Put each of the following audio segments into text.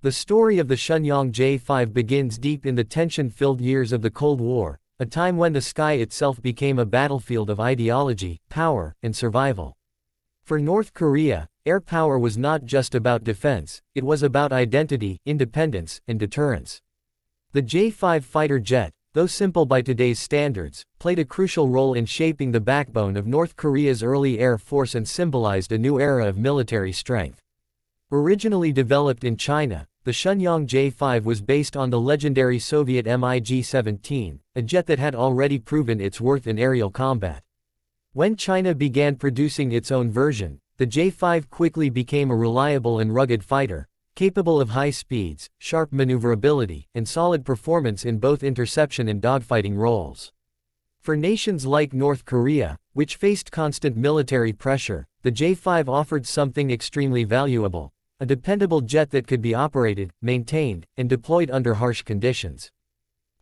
The story of the Shenyang J-5 begins deep in the tension-filled years of the Cold War, a time when the sky itself became a battlefield of ideology, power, and survival. For North Korea, air power was not just about defense, it was about identity, independence, and deterrence. The J-5 fighter jet, though simple by today's standards, played a crucial role in shaping the backbone of North Korea's early air force and symbolized a new era of military strength. Originally developed in China, the Shenyang J-5 was based on the legendary Soviet MiG-17, a jet that had already proven its worth in aerial combat. When China began producing its own version, the J-5 quickly became a reliable and rugged fighter, capable of high speeds, sharp maneuverability, and solid performance in both interception and dogfighting roles. For nations like North Korea, which faced constant military pressure, the J-5 offered something extremely valuable: a dependable jet that could be operated, maintained, and deployed under harsh conditions.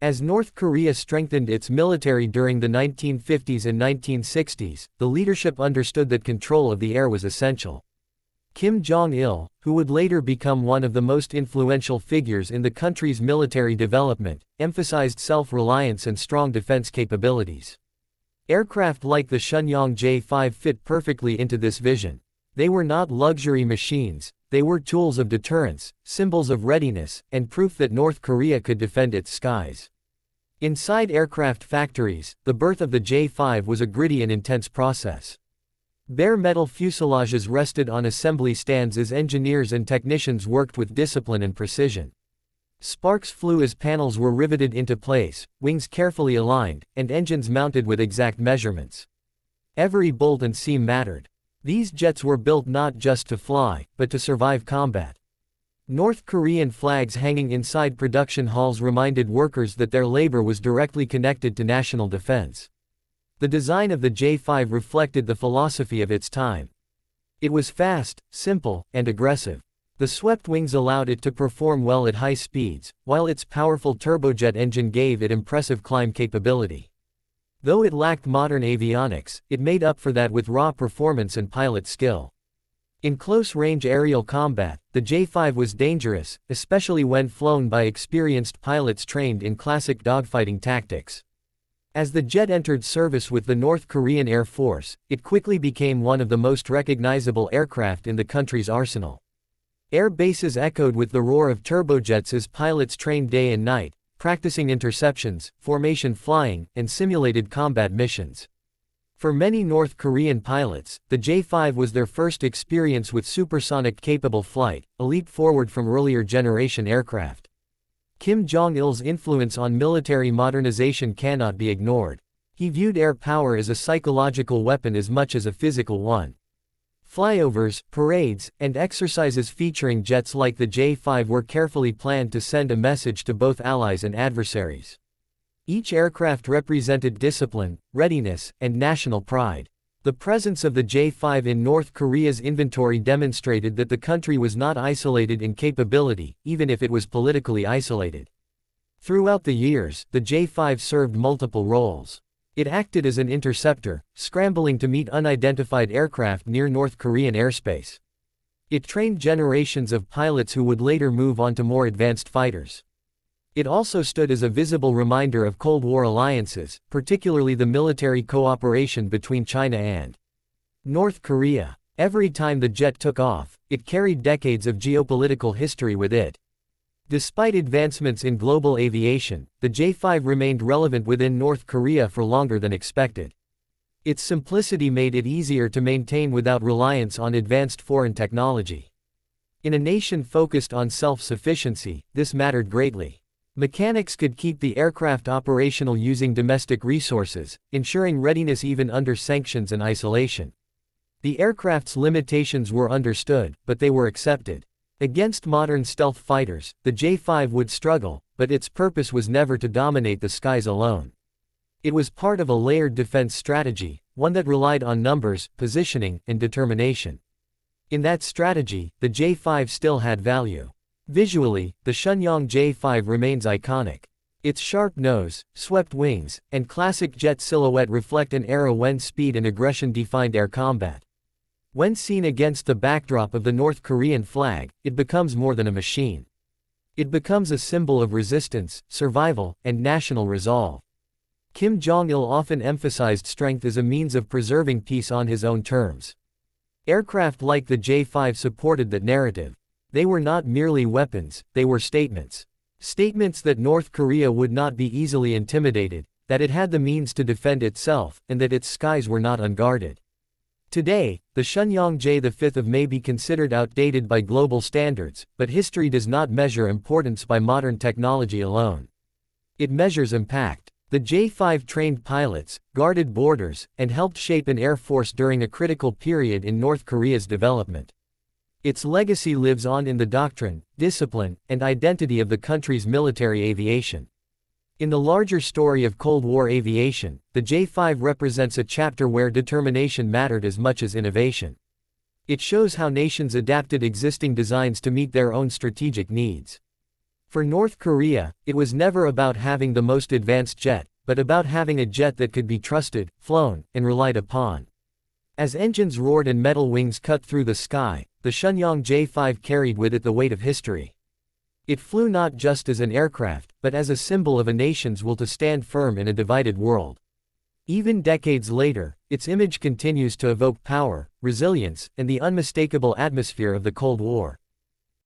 As North Korea strengthened its military during the 1950s and 1960s, the leadership understood that control of the air was essential. Kim Jong Il, who would later become one of the most influential figures in the country's military development, emphasized self-reliance and strong defense capabilities. Aircraft like the Shenyang J-5 fit perfectly into this vision. They were not luxury machines, they were tools of deterrence, symbols of readiness, and proof that North Korea could defend its skies. Inside aircraft factories, the birth of the J-5 was a gritty and intense process. Bare metal fuselages rested on assembly stands as engineers and technicians worked with discipline and precision. Sparks flew as panels were riveted into place, wings carefully aligned, and engines mounted with exact measurements. Every bolt and seam mattered. These jets were built not just to fly, but to survive combat. North Korean flags hanging inside production halls reminded workers that their labor was directly connected to national defense. The design of the J-5 reflected the philosophy of its time. It was fast, simple, and aggressive. The swept wings allowed it to perform well at high speeds, while its powerful turbojet engine gave it impressive climb capability. Though it lacked modern avionics, it made up for that with raw performance and pilot skill. In close-range aerial combat, the J-5 was dangerous, especially when flown by experienced pilots trained in classic dogfighting tactics. As the jet entered service with the North Korean Air Force, it quickly became one of the most recognizable aircraft in the country's arsenal. Air bases echoed with the roar of turbojets as pilots trained day and night, practicing interceptions, formation flying, and simulated combat missions. For many North Korean pilots, the J-5 was their first experience with supersonic-capable flight, a leap forward from earlier generation aircraft. Kim Jong Il's influence on military modernization cannot be ignored. He viewed air power as a psychological weapon as much as a physical one. Flyovers, parades, and exercises featuring jets like the J-5 were carefully planned to send a message to both allies and adversaries. Each aircraft represented discipline, readiness, and national pride. The presence of the J-5 in North Korea's inventory demonstrated that the country was not isolated in capability, even if it was politically isolated. Throughout the years, the J-5 served multiple roles. It acted as an interceptor, scrambling to meet unidentified aircraft near North Korean airspace. It trained generations of pilots who would later move on to more advanced fighters. It also stood as a visible reminder of Cold War alliances, particularly the military cooperation between China and North Korea. Every time the jet took off, it carried decades of geopolitical history with it. Despite advancements in global aviation, the J-5 remained relevant within North Korea for longer than expected. Its simplicity made it easier to maintain without reliance on advanced foreign technology. In a nation focused on self-sufficiency, this mattered greatly. Mechanics could keep the aircraft operational using domestic resources, ensuring readiness even under sanctions and isolation. The aircraft's limitations were understood, but they were accepted. Against modern stealth fighters, the J-5 would struggle, but its purpose was never to dominate the skies alone. It was part of a layered defense strategy, one that relied on numbers, positioning, and determination. In that strategy, the J-5 still had value. Visually, the Shenyang J-5 remains iconic. Its sharp nose, swept wings, and classic jet silhouette reflect an era when speed and aggression defined air combat. When seen against the backdrop of the North Korean flag, it becomes more than a machine. It becomes a symbol of resistance, survival, and national resolve. Kim Jong Il often emphasized strength as a means of preserving peace on his own terms. Aircraft like the J-5 supported that narrative. They were not merely weapons, they were statements. Statements that North Korea would not be easily intimidated, that it had the means to defend itself, and that its skies were not unguarded. Today, the Shenyang J-5 may be considered outdated by global standards, but history does not measure importance by modern technology alone. It measures impact. The J-5 trained pilots, guarded borders, and helped shape an air force during a critical period in North Korea's development. Its legacy lives on in the doctrine, discipline, and identity of the country's military aviation. In the larger story of Cold War aviation, the J-5 represents a chapter where determination mattered as much as innovation. It shows how nations adapted existing designs to meet their own strategic needs. For North Korea, it was never about having the most advanced jet, but about having a jet that could be trusted, flown, and relied upon. As engines roared and metal wings cut through the sky, the Shenyang J-5 carried with it the weight of history. It flew not just as an aircraft, but as a symbol of a nation's will to stand firm in a divided world. Even decades later, its image continues to evoke power, resilience, and the unmistakable atmosphere of the Cold War.